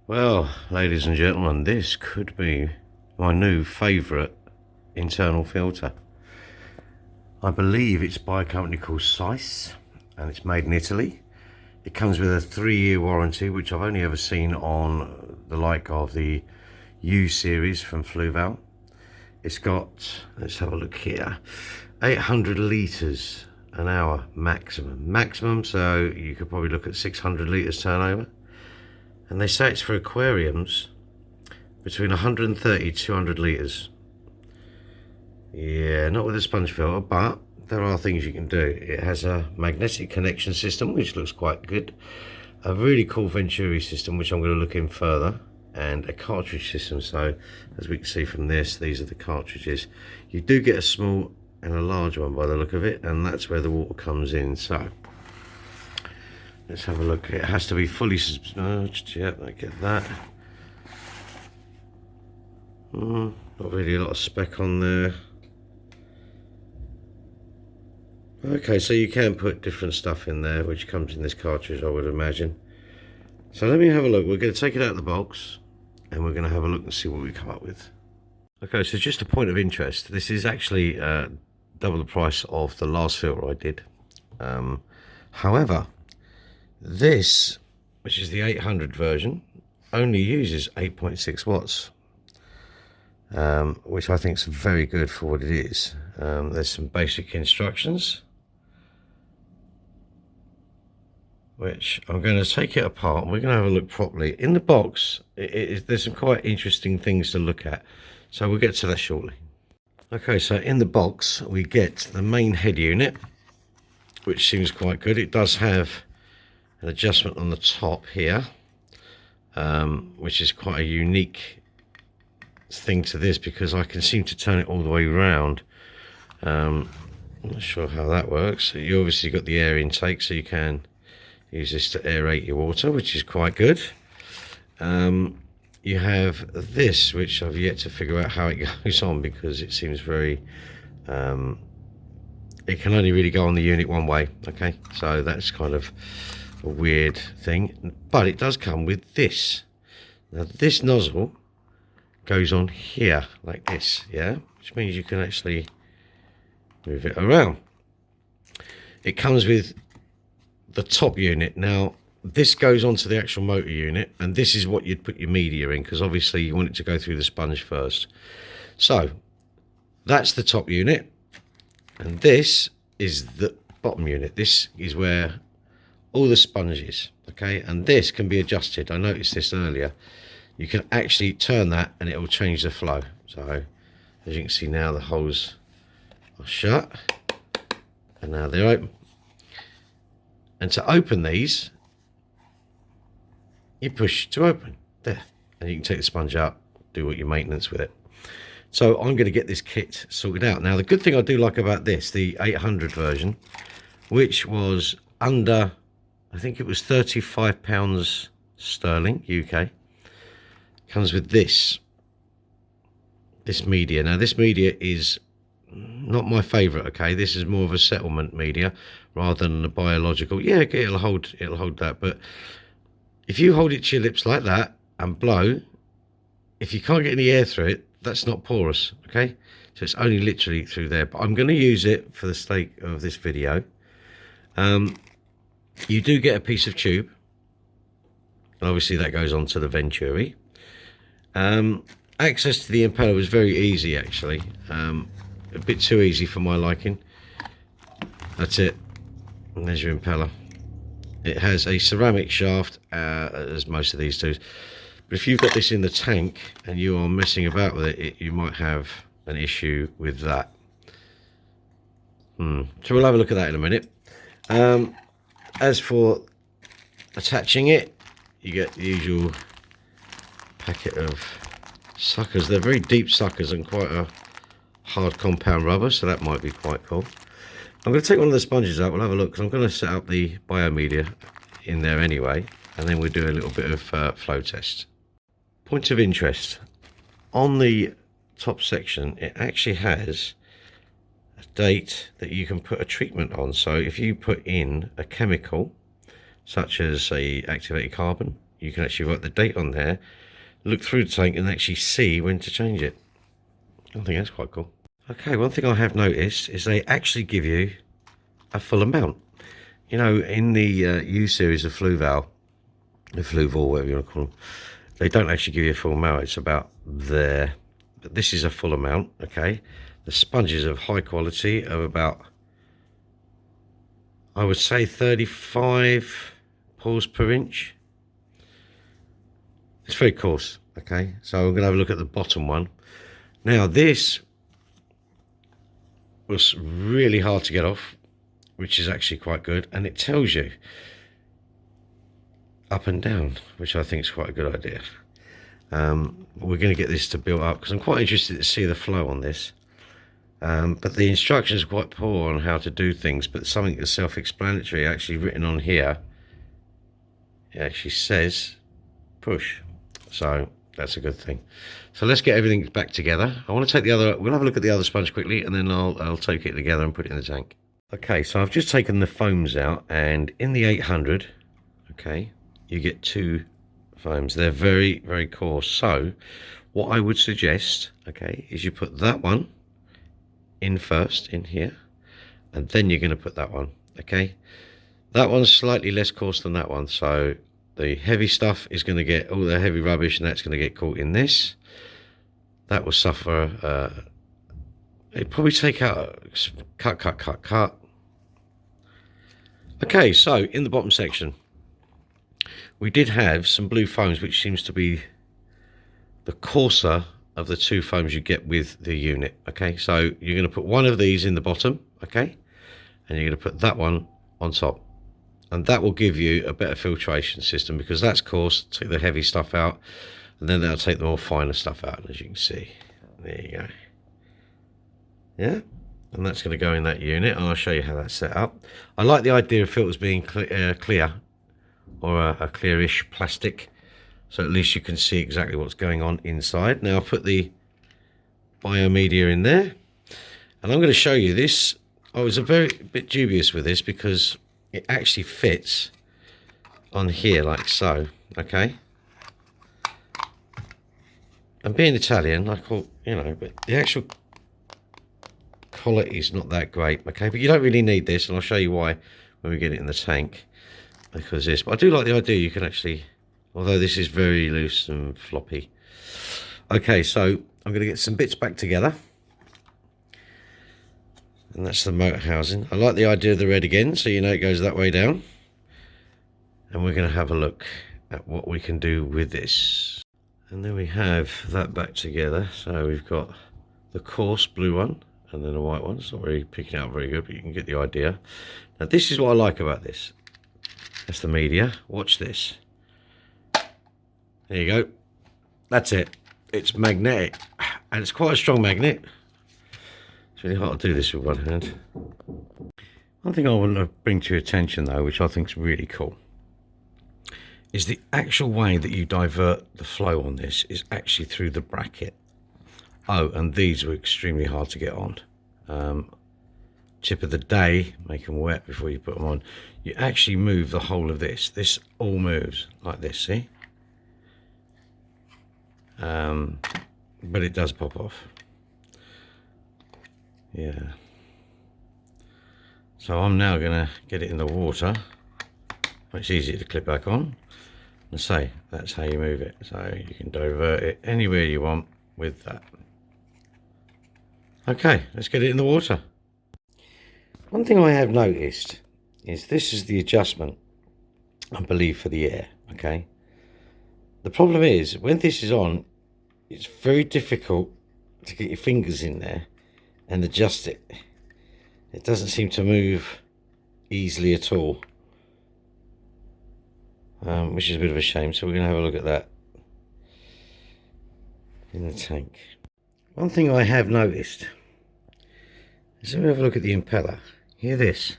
Well, ladies and gentlemen, this could be my new favourite internal filter. I believe it's by a company called Sicce, and it's made in Italy. It comes with a 3-year warranty, which I've only ever seen on the like of the U series from Fluval. It's got, let's have a look here, 800 litres an hour maximum, so you could probably look at 600 litres turnover. And they say it's for aquariums between 130 to 200 litres. Yeah, not with a sponge filter, but there are things you can do. It has a magnetic connection system, which looks quite good. A really cool Venturi system, which I'm going to look in further. And a cartridge system. So, as we can see from this, these are the cartridges. You do get a small and a large one by the look of it, and that's where the water comes in. So, let's have a look. It has to be fully submerged. Yep, I get that. Not really a lot of spec on there. Okay, so you can put different stuff in there, which comes in this cartridge, I would imagine. So let me have a look. We're going to take it out of the box, and we're going to have a look and see what we come up with. Okay, so just a point of interest. This is actually double the price of the last filter I did. However, this, which is the 800 version, only uses 8.6 watts, which I think is very good for what it is. There's some basic instructions, which I'm going to take it apart and we're going to have a look properly. In the box, there's some quite interesting things to look at, so we'll get to that shortly. Okay, so in the box we get the main head unit, which seems quite good. It does have an adjustment on the top here, which is quite a unique thing to this, because I can seem to turn it all the way around. I'm not sure how that works. You obviously got the air intake, so you can use this to aerate your water, which is quite good. You have this, which I've yet to figure out how it goes on, because it seems very it can only really go on the unit one way. Okay, so that's kind of a weird thing, but it does come with this. Now this nozzle goes on here like this, yeah, which means you can actually move it around. It comes with the top unit. Now this goes onto the actual motor unit, and this is what you'd put your media in, because obviously you want it to go through the sponge first. So that's the top unit, and this is the bottom unit. This is where all the sponge is, okay, and this can be adjusted. I noticed this earlier. You can actually turn that and it will change the flow. So as you can see now, the holes are shut and now they're open. And to open these, you push to open there, and you can take the sponge out, do what your maintenance with it. So I'm going to get this kit sorted out. Now the good thing I do like about this, the 800 version, which was under, I think it was £35 sterling UK, comes with this media. Now this media is not my favorite, okay, this is more of a settlement media rather than a biological. Yeah, it'll hold that, but if you hold it to your lips like that and blow, if you can't get any air through it, that's not porous, okay, so it's only literally through there. But I'm going to use it for the sake of this video. You do get a piece of tube, and obviously that goes on to the Venturi. Access to the impeller was very easy, actually, a bit too easy for my liking. That's it, and there's your impeller. It has a ceramic shaft, as most of these do, but if you've got this in the tank and you are messing about with it, you might have an issue with that. So we'll have a look at that in a minute. As for attaching it, you get the usual packet of suckers. They're very deep suckers and quite a hard compound rubber, so that might be quite cool. I'm going to take one of the sponges out. We'll have a look, because I'm going to set up the biomedia in there anyway, and then we'll do a little bit of flow test. Point of interest, on the top section it actually has a date that you can put a treatment on. So if you put in a chemical such as a activated carbon, you can actually write the date on there, look through the tank and actually see when to change it. I think that's quite cool. Okay, one thing I have noticed is they actually give you a full amount. You know, in the U series of flue valve, the flue valve, whatever you want to call them, they don't actually give you a full amount. It's about there. But this is a full amount, okay? The sponges of high quality of about, I would say 35 pores per inch. It's very coarse, okay? So I'm going to have a look at the bottom one. Now this was really hard to get off, which is actually quite good, and it tells you up and down, which I think is quite a good idea. We're going to get this to build up because I'm quite interested to see the flow on this. But the instructions are quite poor on how to do things, but something that's self-explanatory actually written on here. It actually says push, so that's a good thing. So let's get everything back together. I want to take the other, we'll have a look at the other sponge quickly, and then I'll take it together and put it in the tank. Okay, so I've just taken the foams out, and in the 800, okay, you get 2 foams. They're very, very coarse. So what I would suggest, okay, is you put that one in first, in here, and then you're going to put that one, okay? That one's slightly less coarse than that one, so the heavy stuff is going to get all the heavy rubbish, and that's going to get caught in this. That will suffer, it'd probably take out, cut. Okay, so in the bottom section, we did have some blue foams, which seems to be the coarser of the 2 foams you get with the unit. Okay, so you're going to put one of these in the bottom, okay, and you're going to put that one on top, and that will give you a better filtration system, because that's coarse, take the heavy stuff out, and then that'll take the more finer stuff out, as you can see. There you go. Yeah, and that's going to go in that unit, and I'll show you how that's set up. I like the idea of filters being clear, or a clearish plastic, so at least you can see exactly what's going on inside. Now I'll put the biomedia in there, and I'm going to show you this. I was a bit dubious with this because it actually fits on here like so, okay? And being Italian, I call, you know, but the actual quality is not that great, okay? But you don't really need this, and I'll show you why when we get it in the tank. Because this, but I do like the idea you can actually, although this is very loose and floppy. Okay, so I'm going to get some bits back together, and that's the motor housing. I like the idea of the red again, so you know it goes that way down, and we're going to have a look at what we can do with this. And then we have that back together. So we've got the coarse blue one and then the white one. It's not really picking out very good, but you can get the idea. Now this is what I like about this. That's the media. Watch this. There you go. That's it. It's magnetic, and it's quite a strong magnet. It's really hard to do this with one hand. One thing I want to bring to your attention though, which I think is really cool, is the actual way that you divert the flow on this is actually through the bracket. Oh, and these were extremely hard to get on. Tip of the day, make them wet before you put them on. You actually move the whole of this. This all moves like this, see? But it does pop off. Yeah. So I'm now going to get it in the water. It's easy to clip back on. And say, that's how you move it. So you can divert it anywhere you want with that. Okay, let's get it in the water. One thing I have noticed is this is the adjustment, I believe, for the air, okay? The problem is, when this is on, it's very difficult to get your fingers in there and adjust it. It doesn't seem to move easily at all, which is a bit of a shame, so we're going to have a look at that in the tank. One thing I have noticed is, let me have a look at the impeller. Hear this?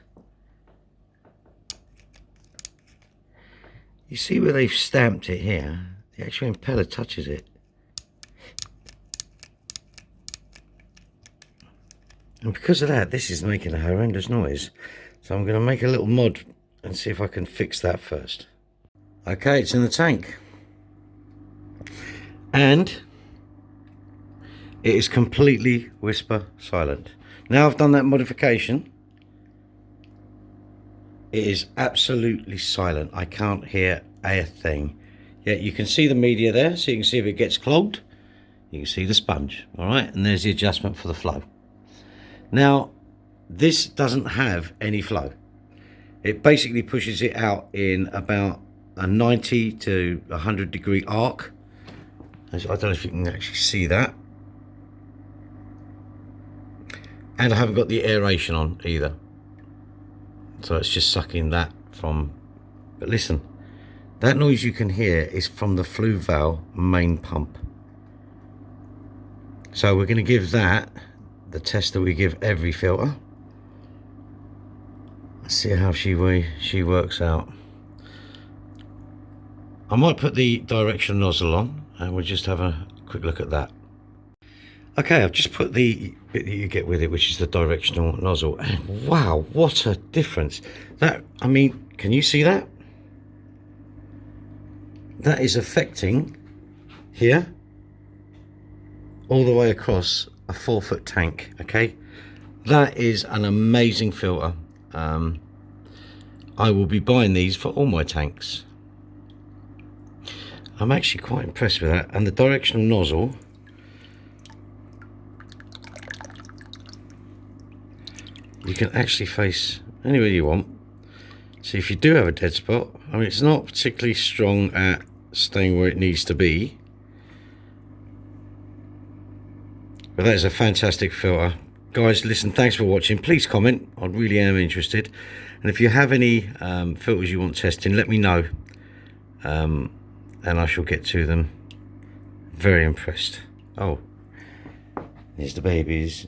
You see where they've stamped it here? The actual impeller touches it. And because of that, this is making a horrendous noise. So I'm going to make a little mod and see if I can fix that first. Okay, it's in the tank. And it is completely whisper silent. Now I've done that modification, it is absolutely silent. I can't hear a thing. Yet you can see the media there, so you can see if it gets clogged. You can see the sponge, all right? And there's the adjustment for the flow. Now, this doesn't have any flow. It basically pushes it out in about a 90 to 100 degree arc. I don't know if you can actually see that. And I haven't got the aeration on either. So it's just sucking that from, but listen, that noise you can hear is from the flue valve main pump. So we're going to give that the test that we give every filter. Let's see how she works out. I might put the directional nozzle on and we'll just have a quick look at that. Okay, I've just put the bit that you get with it, which is the directional nozzle, and wow, what a difference. That, I mean, can you see that? That is affecting here all the way across a 4-foot tank. Okay, that is an amazing filter. I will be buying these for all my tanks. I'm actually quite impressed with that. And the directional nozzle, you can actually face anywhere you want. So if you do have a dead spot, I mean, it's not particularly strong at staying where it needs to be, but that is a fantastic filter. Guys, listen, thanks for watching. Please comment, I really am interested. And if you have any filters you want testing, let me know, and I shall get to them. Very impressed. Oh, here's the babies.